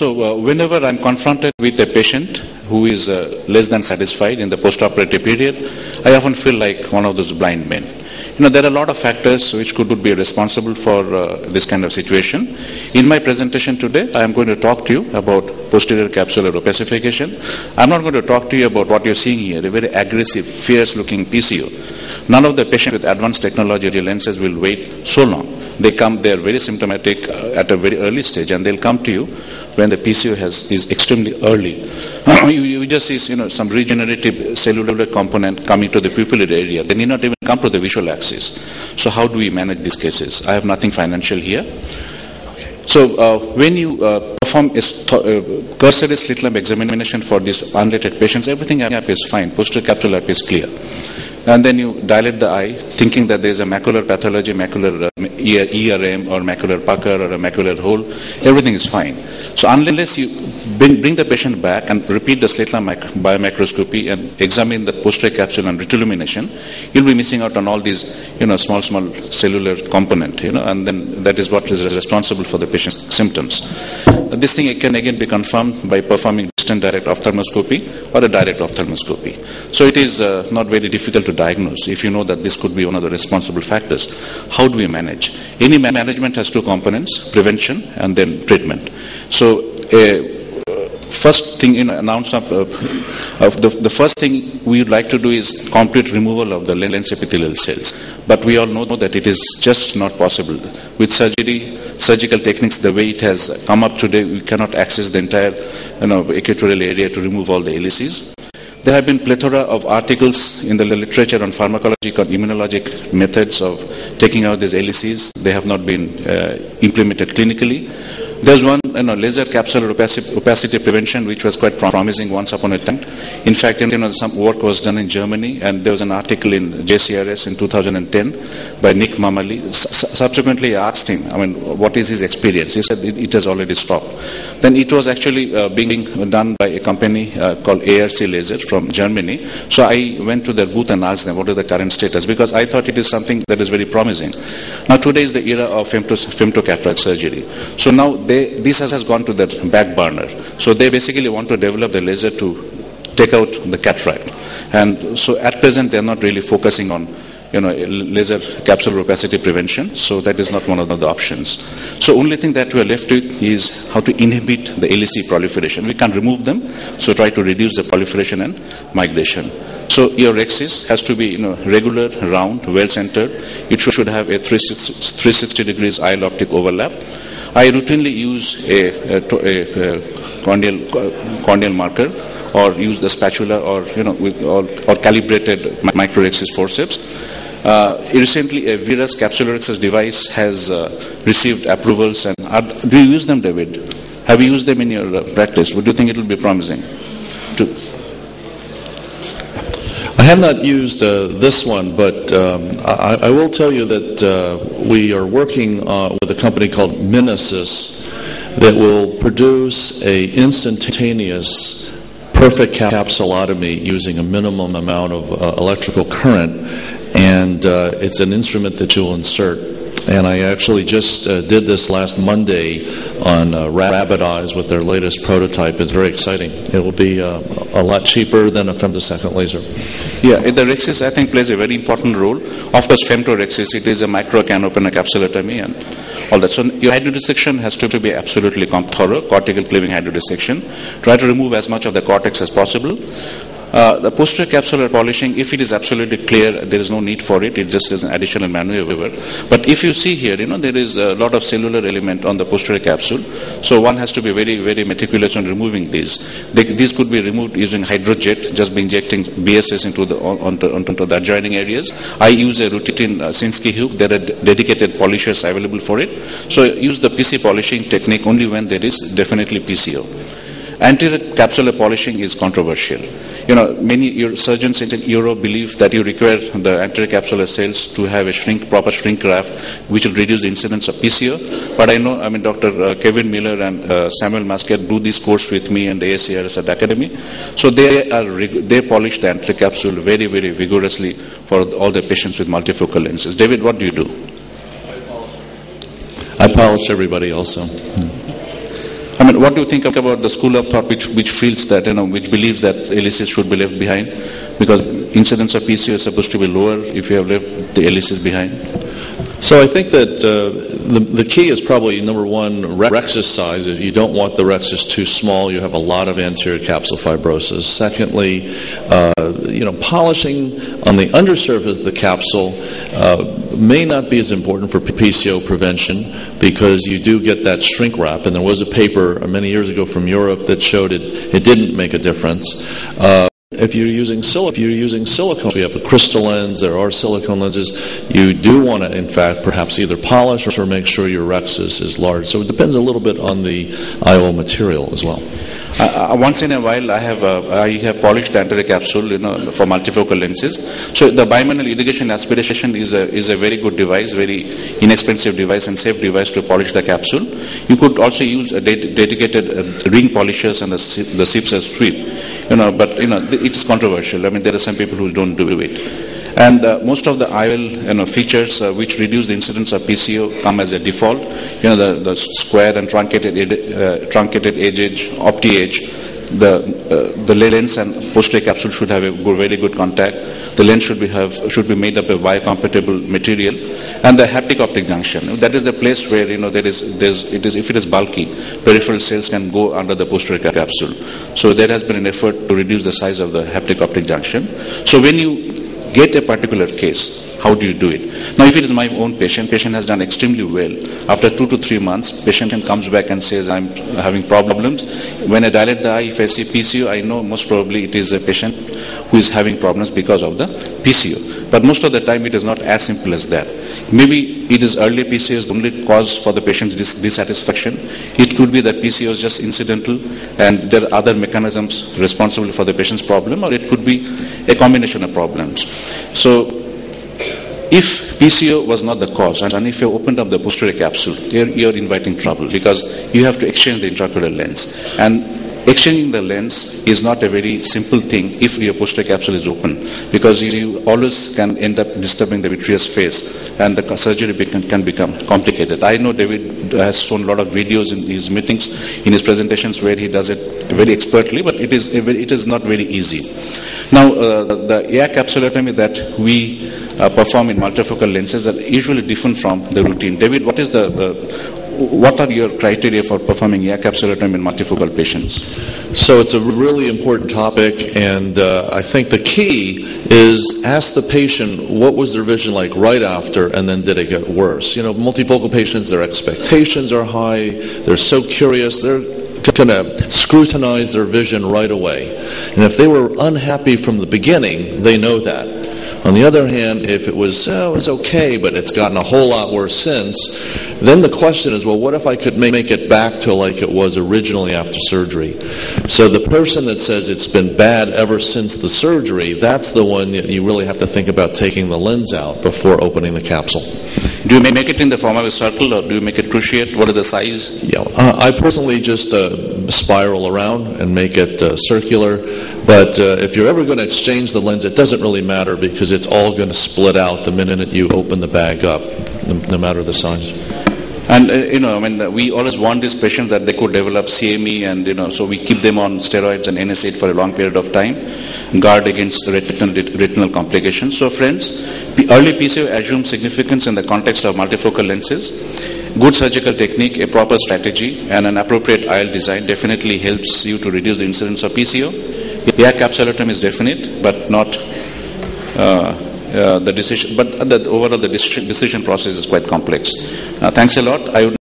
Whenever I'm confronted with a patient who is less than satisfied in the post-operative period, I often feel like one of those blind men. There are a lot of factors which could be responsible for this kind of situation. In my presentation today, I am going to talk to you about posterior capsular opacification. I'm not going to talk to you about what you're seeing here, a very aggressive, fierce-looking PCO. None of the patients with advanced technology lenses will wait so long. They're very symptomatic at a very early stage, and they'll come to you when the PCO is extremely early. you just see, some regenerative cellular component coming to the pupillary area. They need not even come to the visual axis. So how do we manage these cases? I have nothing financial here. So when you perform a cursory slit lamp examination for these unrelated patients, everything is fine. Posterior capsular is clear. And then you dilate the eye, thinking that there is a macular pathology, macular ERM or macular pucker or a macular hole. Everything is fine. So unless you bring the patient back and repeat the slit lamp biomicroscopy and examine the posterior capsule and retillumination, you'll be missing out on all these, small cellular component, and then that is what is responsible for the patient's symptoms. This thing can again be confirmed by performing distant direct ophthalmoscopy or a direct ophthalmoscopy. So it is not very difficult to diagnose if you know that this could be one of the responsible factors. How do we manage? Any management has two components: prevention and then treatment. So first thing the first thing we would like to do is complete removal of the lens epithelial cells. But we all know that it is just not possible. With surgical techniques, the way it has come up today, we cannot access the entire equatorial area to remove all the LECs. There have been plethora of articles in the literature on pharmacologic or immunologic methods of taking out these LECs. They have not been implemented clinically. There's one laser capsular opacity prevention, which was quite promising once upon a time. In fact, some work was done in Germany, and there was an article in JCRS in 2010 by Nick Mamali. Subsequently, I asked him, what is his experience? He said it has already stopped. Then it was actually being done by a company called ARC Laser from Germany. So I went to their booth and asked them what is the current status, because I thought it is something that is very promising. Now today is the era of femtocataract surgery. So now this has gone to the back burner. So they basically want to develop the laser to take out the cataract. And so at present they are not really focusing on laser capsular opacity prevention. So that is not one of the options. So only thing that we are left with is how to inhibit the LEC proliferation. We can't remove them, so try to reduce the proliferation and migration. So your rhexis has to be regular, round, well-centered. It should have a 360 degrees eye optic overlap. I routinely use a corneal marker, or use the spatula, or or calibrated microrhexis forceps. Recently, a Virus capsulorhexis device has received approvals. And do you use them, David? Have you used them in your practice? Would you think it will be promising? I have not used this one, but I will tell you that we are working with a company called Minisys that will produce a instantaneous perfect capsulotomy using a minimum amount of electrical current, and it's an instrument that you'll insert. And I actually just did this last Monday on Rabbit Eyes with their latest prototype. It's very exciting. It will be a lot cheaper than a femtosecond laser. Yeah, the rhexis, I think, plays a very important role. Of course, femtorhexis, it is a micro-canopena capsulotomy and all that. So your hydrodissection has to be absolutely thorough, cortical cleaving hydrodissection. Try to remove as much of the cortex as possible. The posterior capsular polishing, if it is absolutely clear, there is no need for it. It just is an additional maneuver. But if you see here, there is a lot of cellular element on the posterior capsule. So one has to be very, very meticulous on removing these. These could be removed using hydrojet, just by injecting BSS onto the adjoining areas. I use a routine Sinskey hook. There are dedicated polishers available for it. So use the PC polishing technique only when there is definitely PCO. Anterior capsular polishing is controversial. Many surgeons in Europe believe that you require the anterior capsular cells to have a proper shrink graft, which will reduce the incidence of PCO. But I know, Dr. Kevin Miller and Samuel Masquet do this course with me and the ACRS at Academy. So they polish the anterior capsule very, very vigorously for all the patients with multifocal lenses. David, what do you do? I polish everybody also. I mean, what do you think about the school of thought which feels that, which believes that LECs should be left behind? Because incidence of PCO is supposed to be lower if you have left the LECs behind. So I think that the key is probably, number one, rhexis size. If you don't want the rhexis too small, you have a lot of anterior capsule fibrosis. Secondly, polishing on the undersurface of the capsule may not be as important for PCO prevention because you do get that shrink wrap. And there was a paper many years ago from Europe that showed it didn't make a difference. If you're using silicone, we have a crystal lens, there are silicone lenses, you do want to, in fact, perhaps either polish or make sure your rhexis is large. So it depends a little bit on the IOL material as well. Once in a while, I have polished the anterior capsule, for multifocal lenses. So the bimanual irrigation aspiration is a very good device, very inexpensive device and safe device to polish the capsule. You could also use a dedicated ring polishers and the sips as sweep, but it is controversial. I mean, there are some people who don't do it. And most of the IOL features which reduce the incidence of PCO come as a default. The square and truncated edge, opti edge, the lens and posterior capsule should have a very good contact. The lens should be made up of biocompatible material, and the haptic optic junction. That is the place where if it is bulky, peripheral cells can go under the posterior capsule. So there has been an effort to reduce the size of the haptic optic junction. So when you get a particular case, how do you do it? Now, if it is my own patient has done extremely well. After 2 to 3 months, patient comes back and says, I'm having problems. When I dilate the eye, if I see PCO, I know most probably it is a patient who is having problems because of the PCO. But most of the time, it is not as simple as that. Maybe it is early PCO is the only cause for the patient's dissatisfaction. It could be that PCO is just incidental and there are other mechanisms responsible for the patient's problem, or it could be a combination of problems. So, if PCO was not the cause, and if you opened up the posterior capsule, you're inviting trouble because you have to exchange the intraocular lens. And exchanging the lens is not a very simple thing if your posterior capsule is open, because you always can end up disturbing the vitreous phase and the surgery can become complicated. I know David has shown a lot of videos in his meetings, in his presentations, where he does it very expertly, but it is not very easy. Now, the AR capsulotomy that we perform in multifocal lenses are usually different from the routine. David, what are your criteria for performing AR capsulotomy in multifocal patients? So it's a really important topic, and I think the key is ask the patient what was their vision like right after, and then did it get worse? Multifocal patients, their expectations are high, they're so curious, they're going to scrutinize their vision right away. And if they were unhappy from the beginning, they know that. On the other hand, if it was okay, but it's gotten a whole lot worse since, then the question is, well, what if I could make it back to like it was originally after surgery? So the person that says it's been bad ever since the surgery, that's the one that you really have to think about taking the lens out before opening the capsule. Do you make it in the form of a circle, or do you make it cruciate? What is the size? Yeah, I personally just spiral around and make it circular. But if you're ever going to exchange the lens, it doesn't really matter because it's all going to split out the minute you open the bag up, no matter the size. And, we always warn these patients that they could develop CME, and, so we keep them on steroids and NSAID for a long period of time, guard against retinal complications. So, friends, early PCO assumes significance in the context of multifocal lenses. Good surgical technique, a proper strategy, and an appropriate IOL design definitely helps you to reduce the incidence of PCO. AR capsulotomy is definite, but not the decision. But overall, the decision process is quite complex. Thanks a lot. I would